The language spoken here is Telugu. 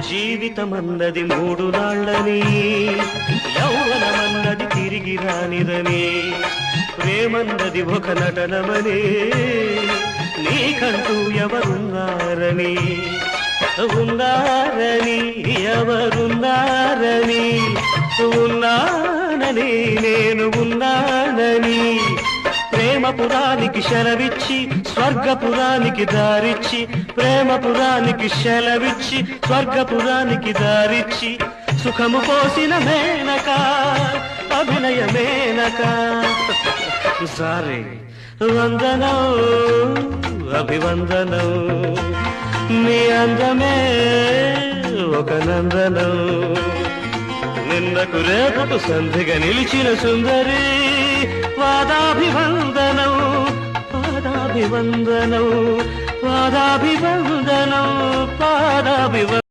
జీవితమన్నది మూడు నాళ్ళని, యౌవనమన్నది తిరిగి రానిదని, ప్రేమన్నది ఒక నటనమని, నీకంటూ ఎవరున్నారని, ఉన్నారని ఎవరున్నారని, ఉన్నానని నేను ఉన్నానని, ప్రేమపురానికి శలవిచ్చి స్వర్గపురానికి దారిచ్చి, ప్రేమపురానికి శలవిచ్చి స్వర్గపురానికి దారిచ్చి, సుఖము పోసిన మేనక అభినయ మేనక. సారీ వందనం అభివందనం, నీ అందమే ఒక నందనం, నిన్నకు రేపకు సంధిగా నిలిచిన సుందరి, పాదాభివందనం పాదాభివందనం పాదాభివందనం పాదాభివందనం.